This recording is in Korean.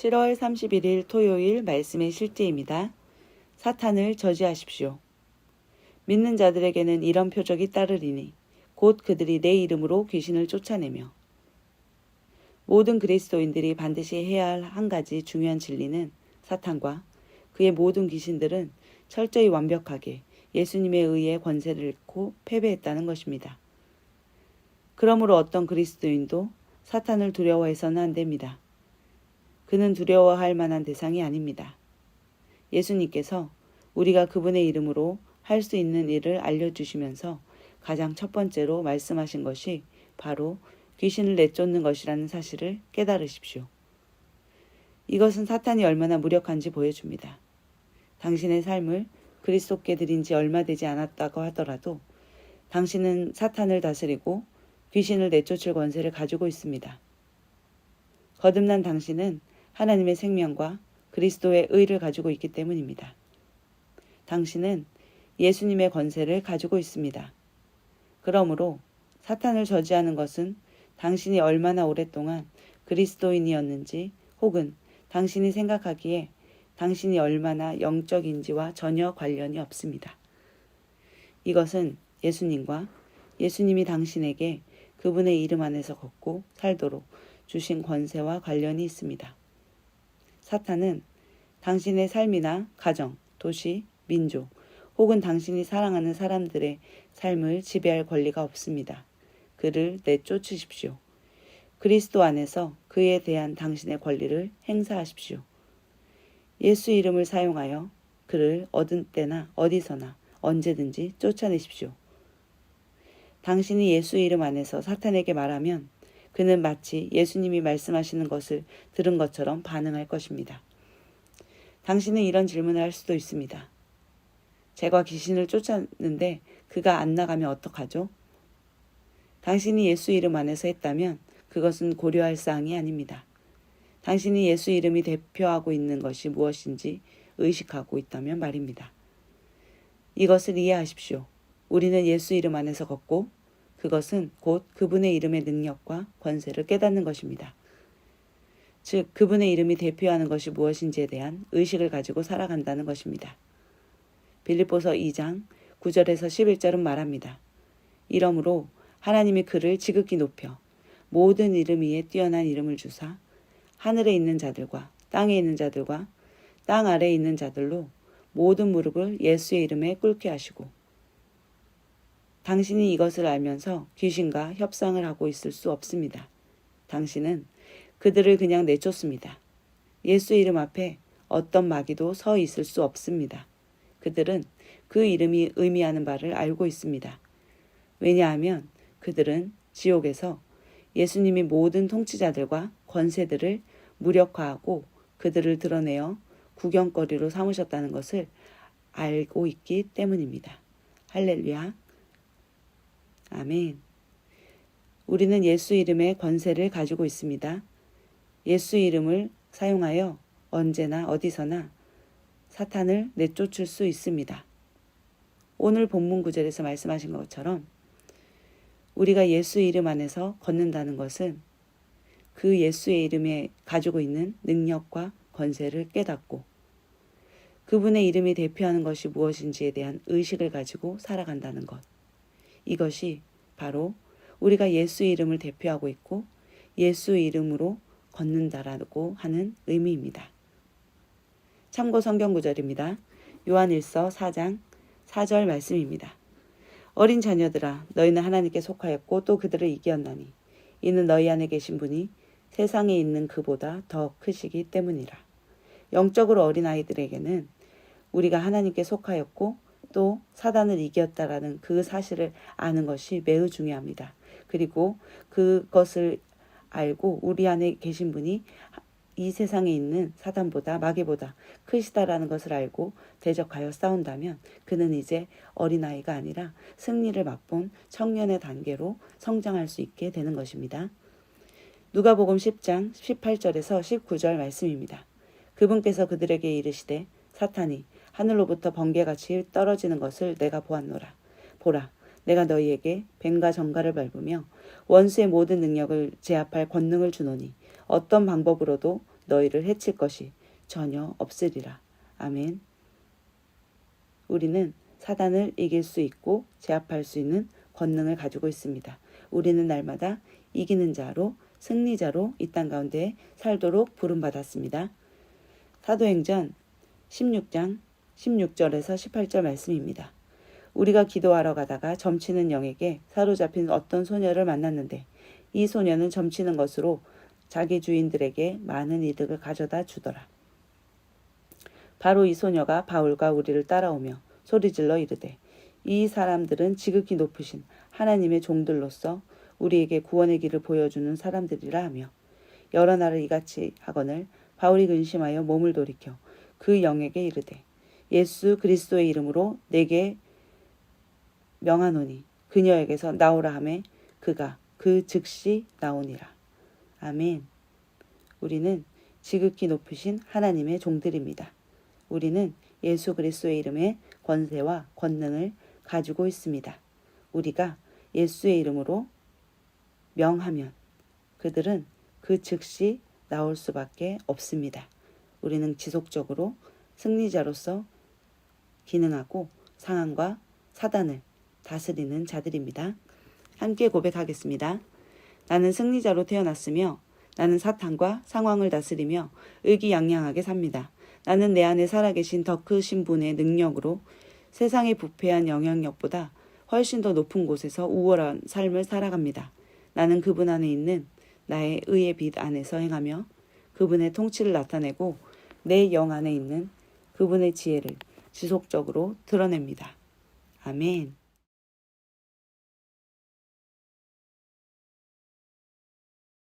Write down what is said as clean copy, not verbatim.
7월 31일 토요일 말씀의 실제입니다. 사탄을 저지하십시오. 믿는 자들에게는 이런 표적이 따르리니 곧 그들이 내 이름으로 귀신을 쫓아내며. 모든 그리스도인들이 반드시 해야 할 한 가지 중요한 진리는 사탄과 그의 모든 귀신들은 철저히 완벽하게 예수님에 의해 권세를 잃고 패배했다는 것입니다. 그러므로 어떤 그리스도인도 사탄을 두려워해서는 안 됩니다. 그는 두려워할 만한 대상이 아닙니다. 예수님께서 우리가 그분의 이름으로 할 수 있는 일을 알려주시면서 가장 첫 번째로 말씀하신 것이 바로 귀신을 내쫓는 것이라는 사실을 깨달으십시오. 이것은 사탄이 얼마나 무력한지 보여줍니다. 당신의 삶을 그리스도께 드린 지 얼마 되지 않았다고 하더라도 당신은 사탄을 다스리고 귀신을 내쫓을 권세를 가지고 있습니다. 거듭난 당신은 하나님의 생명과 그리스도의 의를 가지고 있기 때문입니다. 당신은 예수님의 권세를 가지고 있습니다. 그러므로 사탄을 저지하는 것은 당신이 얼마나 오랫동안 그리스도인이었는지 혹은 당신이 생각하기에 당신이 얼마나 영적인지와 전혀 관련이 없습니다. 이것은 예수님과 예수님이 당신에게 그분의 이름 안에서 걷고 살도록 주신 권세와 관련이 있습니다. 사탄은 당신의 삶이나 가정, 도시, 민족, 혹은 당신이 사랑하는 사람들의 삶을 지배할 권리가 없습니다. 그를 내쫓으십시오. 그리스도 안에서 그에 대한 당신의 권리를 행사하십시오. 예수 이름을 사용하여 그를 어느 때나 어디서나 언제든지 쫓아내십시오. 당신이 예수 이름 안에서 사탄에게 말하면 그는 마치 예수님이 말씀하시는 것을 들은 것처럼 반응할 것입니다. 당신은 이런 질문을 할 수도 있습니다. 제가 귀신을 쫓았는데 그가 안 나가면 어떡하죠? 당신이 예수 이름 안에서 했다면 그것은 고려할 사항이 아닙니다. 당신이 예수 이름이 대표하고 있는 것이 무엇인지 의식하고 있다면 말입니다. 이것을 이해하십시오. 우리는 예수 이름 안에서 걷고 그것은 곧 그분의 이름의 능력과 권세를 깨닫는 것입니다. 즉 그분의 이름이 대표하는 것이 무엇인지에 대한 의식을 가지고 살아간다는 것입니다. 빌립보서 2장 9절에서 11절은 말합니다. 이러므로 하나님이 그를 지극히 높여 모든 이름 위에 뛰어난 이름을 주사 하늘에 있는 자들과 땅에 있는 자들과 땅 아래에 있는 자들로 모든 무릎을 예수의 이름에 꿇게 하시고. 당신이 이것을 알면서 귀신과 협상을 하고 있을 수 없습니다. 당신은 그들을 그냥 내쫓습니다. 예수 이름 앞에 어떤 마귀도 서 있을 수 없습니다. 그들은 그 이름이 의미하는 바를 알고 있습니다. 왜냐하면 그들은 지옥에서 예수님이 모든 통치자들과 권세들을 무력화하고 그들을 드러내어 구경거리로 삼으셨다는 것을 알고 있기 때문입니다. 할렐루야. 아멘. 우리는 예수 이름의 권세를 가지고 있습니다. 예수 이름을 사용하여 언제나 어디서나 사탄을 내쫓을 수 있습니다. 오늘 본문 구절에서 말씀하신 것처럼 우리가 예수 이름 안에서 걷는다는 것은 그 예수의 이름에 가지고 있는 능력과 권세를 깨닫고 그분의 이름이 대표하는 것이 무엇인지에 대한 의식을 가지고 살아간다는 것. 이것이 바로 우리가 예수 이름을 대표하고 있고 예수 이름으로 걷는다라고 하는 의미입니다. 참고 성경 구절입니다. 요한일서 4장 4절 말씀입니다. 어린 자녀들아 너희는 하나님께 속하였고 또 그들을 이기었나니 이는 너희 안에 계신 분이 세상에 있는 그보다 더 크시기 때문이라. 영적으로 어린 아이들에게는 우리가 하나님께 속하였고 또 사단을 이겼다라는 그 사실을 아는 것이 매우 중요합니다. 그리고 그것을 알고 우리 안에 계신 분이 이 세상에 있는 사단보다 마귀보다 크시다라는 것을 알고 대적하여 싸운다면 그는 이제 어린아이가 아니라 승리를 맛본 청년의 단계로 성장할 수 있게 되는 것입니다. 누가복음 10장 18절에서 19절 말씀입니다. 그분께서 그들에게 이르시되 사탄이 하늘로부터 번개같이 떨어지는 것을 내가 보았노라. 보라, 내가 너희에게 뱀과 정갈을 밟으며 원수의 모든 능력을 제압할 권능을 주노니 어떤 방법으로도 너희를 해칠 것이 전혀 없으리라. 아멘. 우리는 사단을 이길 수 있고 제압할 수 있는 권능을 가지고 있습니다. 우리는 날마다 이기는 자로, 승리자로 이 땅 가운데 살도록 부름받았습니다. 사도행전 16장 16절에서 18절 말씀입니다. 우리가 기도하러 가다가 점치는 영에게 사로잡힌 어떤 소녀를 만났는데 이 소녀는 점치는 것으로 자기 주인들에게 많은 이득을 가져다 주더라. 바로 이 소녀가 바울과 우리를 따라오며 소리질러 이르되 이 사람들은 지극히 높으신 하나님의 종들로서 우리에게 구원의 길을 보여주는 사람들이라 하며 여러 날을 이같이 하거늘 바울이 근심하여 몸을 돌이켜 그 영에게 이르되 예수 그리스도의 이름으로 내게 명하노니 그녀에게서 나오라 하매 그가 그 즉시 나오니라. 아멘. 우리는 지극히 높으신 하나님의 종들입니다. 우리는 예수 그리스도의 이름의 권세와 권능을 가지고 있습니다. 우리가 예수의 이름으로 명하면 그들은 그 즉시 나올 수밖에 없습니다. 우리는 지속적으로 승리자로서 기능하고 상황과 사단을 다스리는 자들입니다. 함께 고백하겠습니다. 나는 승리자로 태어났으며 나는 사탄과 상황을 다스리며 의기양양하게 삽니다. 나는 내 안에 살아계신 더 크신 분의 능력으로 세상의 부패한 영향력보다 훨씬 더 높은 곳에서 우월한 삶을 살아갑니다. 나는 그분 안에 있는 나의 의의 빛 안에서 행하며 그분의 통치를 나타내고 내 영 안에 있는 그분의 지혜를 지속적으로 드러냅니다. 아멘.